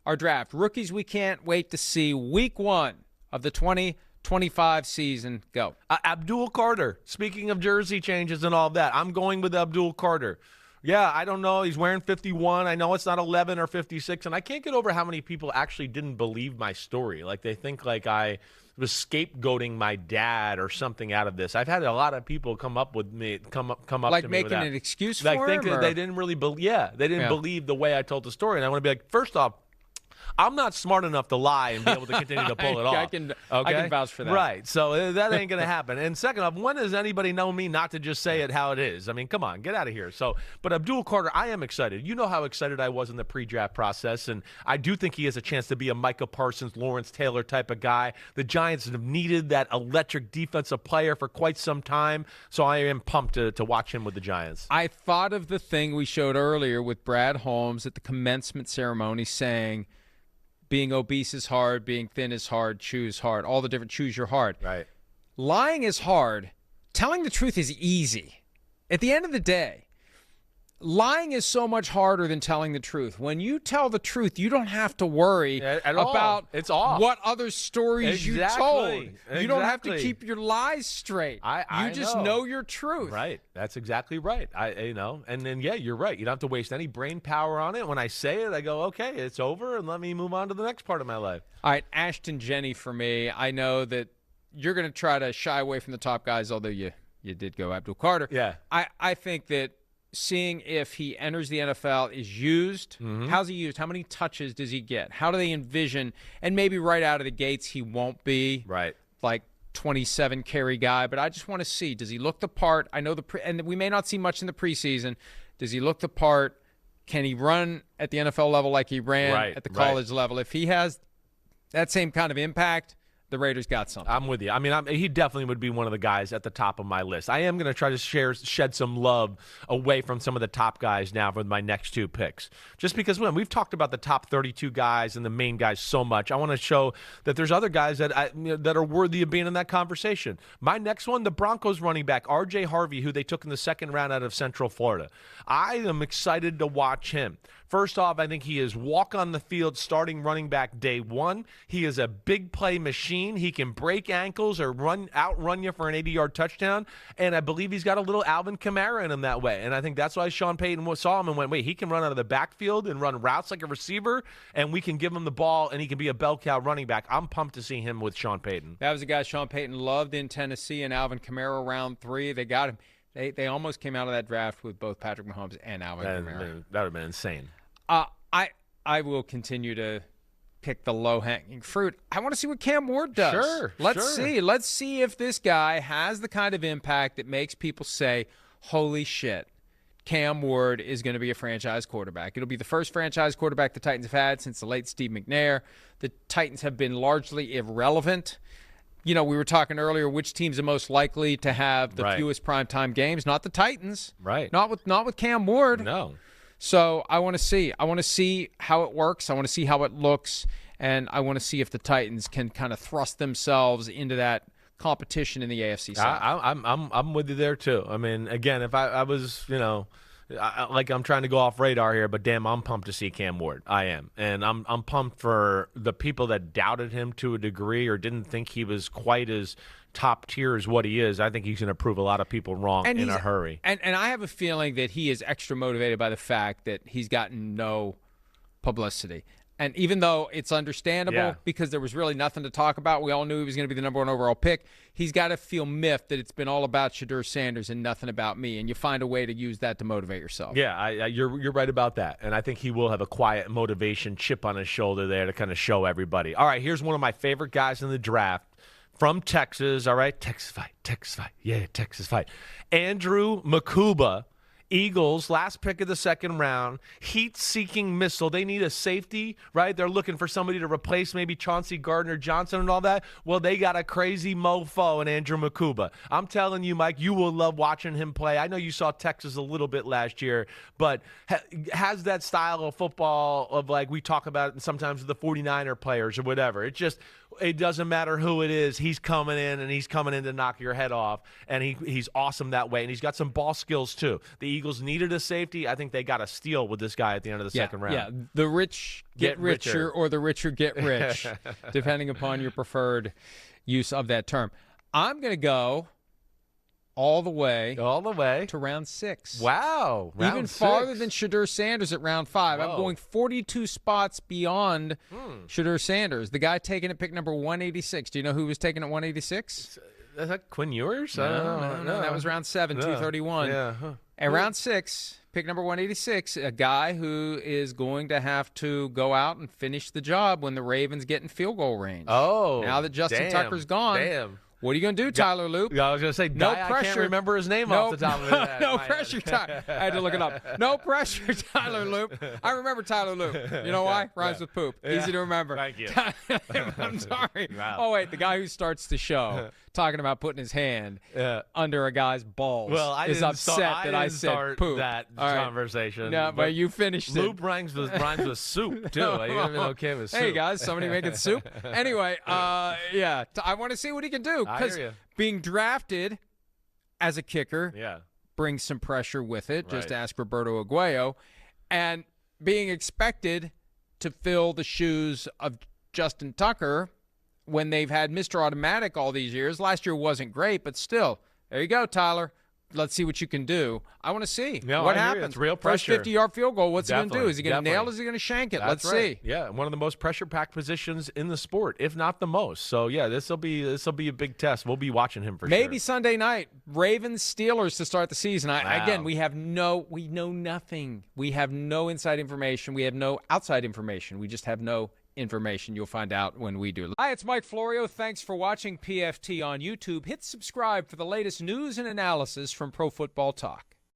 our draft. Rookies we can't wait to see. Week 1 of the 2025 season. Go. Abdul Carter. Speaking of jersey changes and all that, I'm going with Abdul Carter. Yeah, I don't know. He's wearing 51. I know it's not 11 or 56, and I can't get over how many people actually didn't believe my story. Like, they think like I was scapegoating my dad or something out of this. I've had a lot of people come up with me, come up to me like with making that. an excuse Like, for think him? that they didn't really believe. Yeah, they didn't believe the way I told the story, and I want to be like, first off, I'm not smart enough to lie and be able to continue to pull it off. I can vouch for that. Right. So that ain't going to happen. And second off, when does anybody know me not to just say it how it is? I mean, come on, get out of here. So, but Abdul Carter, I am excited. You know how excited I was in the pre-draft process, and I do think he has a chance to be a Micah Parsons, Lawrence Taylor type of guy. The Giants have needed that electric defensive player for quite some time, so I am pumped to watch him with the Giants. I thought of the thing we showed earlier with Brad Holmes at the commencement ceremony saying, being obese is hard, being thin is hard, choose hard, all the different choose your hard. Right. Lying is hard. Telling the truth is easy. At the end of the day, lying is so much harder than telling the truth. When you tell the truth, you don't have to worry about what other stories you told. You don't have to keep your lies straight. You just know your truth. Right. That's exactly right. And then, yeah, you're right. You don't have to waste any brain power on it. When I say it, I go, okay, it's over, and let me move on to the next part of my life. All right, Ashton Jenney for me. I know that you're going to try to shy away from the top guys, although you did go Abdul Carter. Yeah. I think that seeing if he enters the NFL is used. Mm-hmm. How's he used? How many touches does he get? How do they envision? And maybe right out of the gates he won't be like 27 carry guy, but I just want to see, does he look the part? I know and we may not see much in the preseason. Does he look the part? Can he run at the NFL level like he ran at the college level? If he has that same kind of impact, the Raiders got something. I'm with you. I mean, he definitely would be one of the guys at the top of my list. I am going to try to shed some love away from some of the top guys now for my next 2 picks. Just because we've talked about the top 32 guys and the main guys so much, I want to show that there's other guys that that are worthy of being in that conversation. My next one, the Broncos running back, R.J. Harvey, who they took in the second round out of Central Florida. I am excited to watch him. First off, I think he is walk on the field starting running back day 1. He is a big play machine. He can break ankles or outrun you for an 80-yard touchdown. And I believe he's got a little Alvin Kamara in him that way. And I think that's why Sean Payton saw him and went, wait, he can run out of the backfield and run routes like a receiver, and we can give him the ball, and he can be a bell cow running back. I'm pumped to see him with Sean Payton. That was a guy Sean Payton loved in Tennessee, and Alvin Kamara round 3. They got him. They almost came out of that draft with both Patrick Mahomes and Alvin Kamara. That would have been insane. I will continue to pick the low-hanging fruit. I want to see what Cam Ward does. Sure. Let's see if this guy has the kind of impact that makes people say, holy shit, Cam Ward is going to be a franchise quarterback. It'll be the first franchise quarterback the Titans have had since the late Steve McNair. The Titans have been largely irrelevant. You know, we were talking earlier, which team's the most likely to have the fewest primetime games? Not the Titans. Right. Not with Cam Ward. No. So I want to see. I want to see how it works. I want to see how it looks. And I want to see if the Titans can kind of thrust themselves into that competition in the AFC South. I'm with you there, too. I mean, again, if I was, I'm trying to go off radar here, but damn, I'm pumped to see Cam Ward. I am. And I'm pumped for the people that doubted him to a degree or didn't think he was quite as top tier as what he is. I think he's going to prove a lot of people wrong in a hurry. And I have a feeling that he is extra motivated by the fact that he's gotten no publicity. And even though it's understandable because there was really nothing to talk about, we all knew he was going to be the number 1 overall pick, he's got to feel miffed that it's been all about Shadur Sanders and nothing about me, and you find a way to use that to motivate yourself. Yeah, you're right about that, and I think he will have a quiet motivation chip on his shoulder there to kind of show everybody. All right, here's one of my favorite guys in the draft from Texas, all right? Texas fight. Yeah, Texas fight. Andrew Makuba. Eagles, last pick of the second round, heat-seeking missile. They need a safety, right? They're looking for somebody to replace maybe Chauncey Gardner-Johnson and all that. Well, they got a crazy mofo in Andrew Makuba. I'm telling you, Mike, you will love watching him play. I know you saw Texas a little bit last year, but has that style of football of like we talk about sometimes with the 49er players or whatever. It's just it doesn't matter who it is. He's coming in, and he's coming in to knock your head off, and he's awesome that way, and he's got some ball skills too. The Eagles needed a safety. I think they got a steal with this guy at the end of the second round. Yeah, the rich get richer, or the richer get rich, depending upon your preferred use of that term. I'm going to go all the way to round 6. Wow. Even farther than Shadur Sanders at round 5. Whoa. I'm going 42 spots beyond Shadur Sanders. The guy taken at pick number 186. Do you know who was taken at 186? Is that Quinn Ewers? No, that was round 7, 231. Yeah. Huh. At round 6, pick number 186, a guy who is going to have to go out and finish the job when the Ravens get in field goal range. Oh. Now that Justin Tucker's gone. Damn. What are you going to do, Tyler Loop? I was going to say, no pressure. I can't remember his name off the top of his head. No pressure, Tyler. I had to look it up. No pressure, Tyler Loop. I remember Tyler Loop. You know why? Rhymes with poop. Easy to remember. Thank you. I'm sorry. Wow. Oh, wait, the guy who starts the show talking about putting his hand under a guy's balls is upset that I said poop. That conversation. No, but you finished it. Loop rhymes with soup, too. You're even okay with soup. Hey, guys, somebody making soup? Anyway, I want to see what he can do. Because being drafted as a kicker brings some pressure with it. Just ask Roberto Aguayo. And being expected to fill the shoes of Justin Tucker when they've had Mr. Automatic all these years. Last year wasn't great, but still, there you go, Tyler. Let's see what you can do. I want to see what happens. It's real pressure. First 50-yard field goal, what's he going to do? Is he going to nail it? Is he going to shank it? Let's see. Yeah, one of the most pressure-packed positions in the sport, if not the most. So, yeah, this will be a big test. We'll be watching him for sure. Maybe Sunday night, Ravens-Steelers to start the season. Again, we know nothing. We have no inside information. We have no outside information. We just have no information. You'll find out when we do. Hi, it's Mike Florio. Thanks for watching PFT on YouTube. Hit subscribe for the latest news and analysis from Pro Football Talk.